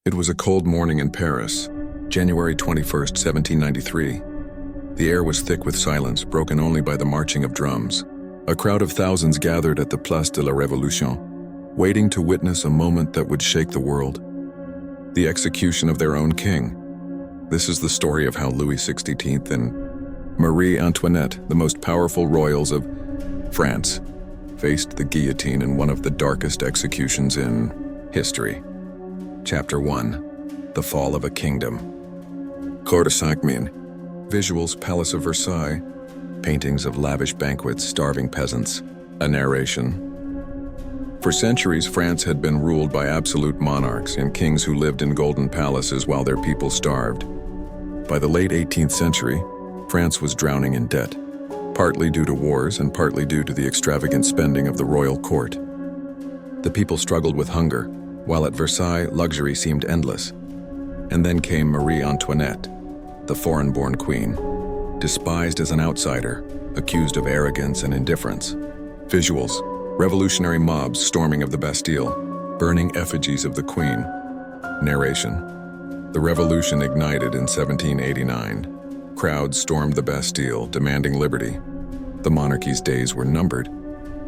It was a cold morning in Paris, January 21st, 1793. The air was thick with silence, broken only by the marching of drums. A crowd of thousands gathered at the Place de la Révolution, waiting to witness a moment that would shake the world. The execution of their own king. This is the story of how Louis XVI and Marie Antoinette, the most powerful royals of France, faced the guillotine in one of the darkest executions in history. Chapter 1. The Fall of a Kingdom. Cour de Saint-Mine. Visuals: Palace of Versailles. Paintings of lavish banquets, starving peasants. A narration. For centuries, France had been ruled by absolute monarchs and kings who lived in golden palaces while their people starved. By the late 18th century, France was drowning in debt, partly due to wars and partly due to the extravagant spending of the royal court. The people struggled with hunger, while at Versailles, luxury seemed endless. And then came Marie Antoinette, the foreign-born queen, despised as an outsider, accused of arrogance and indifference. Visuals: revolutionary mobs storming of the Bastille, burning effigies of the queen. Narration: the revolution ignited in 1789. Crowds stormed the Bastille, demanding liberty. The monarchy's days were numbered.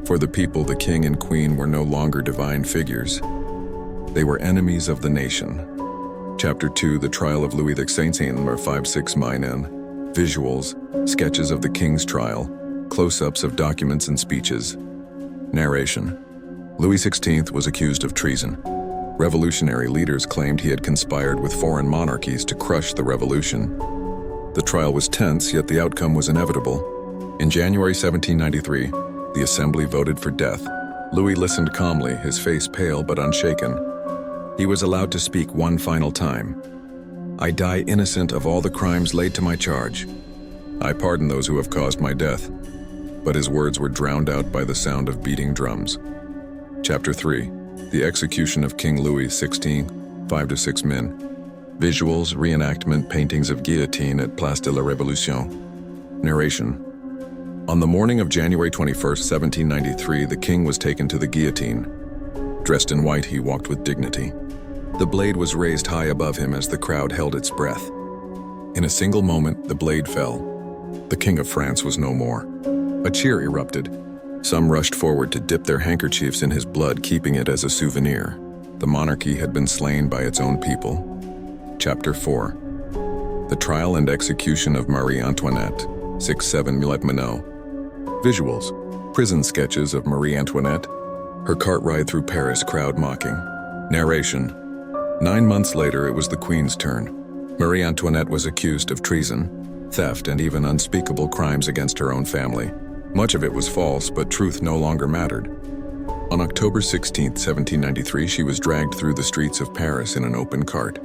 For the people, the king and queen were no longer divine figures. They were enemies of the nation. Chapter 2. The Trial of Louis XVI, or 5-6-9. Visuals: sketches of the king's trial, close-ups of documents and speeches. Narration: Louis XVI was accused of treason. Revolutionary leaders claimed he had conspired with foreign monarchies to crush the revolution. The trial was tense, yet the outcome was inevitable. In January 1793, the assembly voted for death. Louis listened calmly, his face pale but unshaken. He was allowed to speak one final time. "I die innocent of all the crimes laid to my charge. I pardon those who have caused my death." But his words were drowned out by the sound of beating drums. Chapter 3. The Execution of King Louis XVI, 5-6 Visuals: reenactment paintings of Guillotine at Place de la Révolution. Narration: on the morning of January 21st, 1793, the king was taken to the guillotine. Dressed in white, he walked with dignity. The blade was raised high above him as the crowd held its breath. In a single moment, the blade fell. The King of France was no more. A cheer erupted. Some rushed forward to dip their handkerchiefs in his blood, keeping it as a souvenir. The monarchy had been slain by its own people. Chapter 4. The Trial and Execution of Marie Antoinette, 6-7 Visuals: prison sketches of Marie Antoinette. Her cart ride through Paris, crowd mocking. Narration: 9 months later, it was the Queen's turn. Marie Antoinette was accused of treason, theft, and even unspeakable crimes against her own family. Much of it was false, but truth no longer mattered. On October 16, 1793, she was dragged through the streets of Paris in an open cart.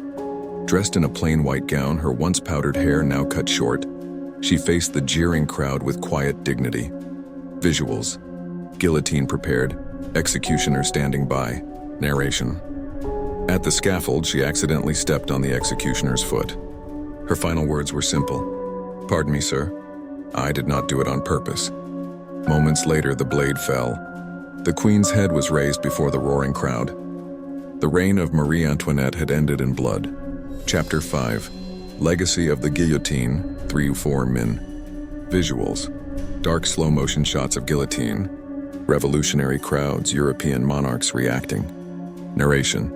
Dressed in a plain white gown, her once powdered hair now cut short, she faced the jeering crowd with quiet dignity. Visuals: guillotine prepared, executioner standing by. Narration: at the scaffold, she accidentally stepped on the executioner's foot. Her final words were simple: "Pardon me, sir. I did not do it on purpose." Moments later, the blade fell. The Queen's head was raised before the roaring crowd. The reign of Marie Antoinette had ended in blood. Chapter 5. Legacy of the Guillotine, 3-4 Visuals: dark slow-motion shots of guillotine. Revolutionary crowds, European monarchs reacting. Narration: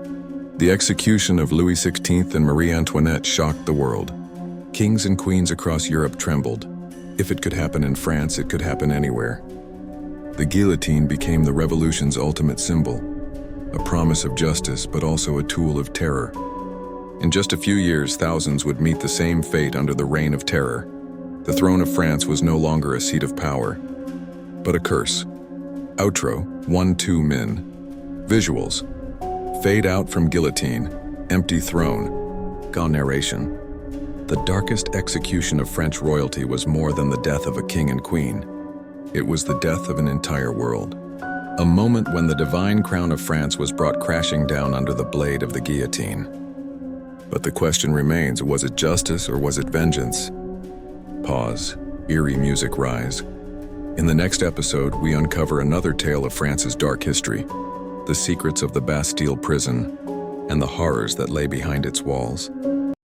the execution of Louis XVI and Marie Antoinette shocked the world. Kings and queens across Europe trembled. If it could happen in France, it could happen anywhere. The guillotine became the revolution's ultimate symbol, a promise of justice but also a tool of terror. In just a few years, thousands would meet the same fate under the reign of terror. The throne of France was no longer a seat of power, but a curse. Outro: 1-2 Visuals: fade out from guillotine, empty throne. Gone. Narration: the darkest execution of French royalty was more than the death of a king and queen. It was the death of an entire world. A moment when the divine crown of France was brought crashing down under the blade of the guillotine. But the question remains, was it justice or was it vengeance? Pause. Eerie music rise. In the next episode, we uncover another tale of France's dark history, the secrets of the Bastille prison, and the horrors that lay behind its walls.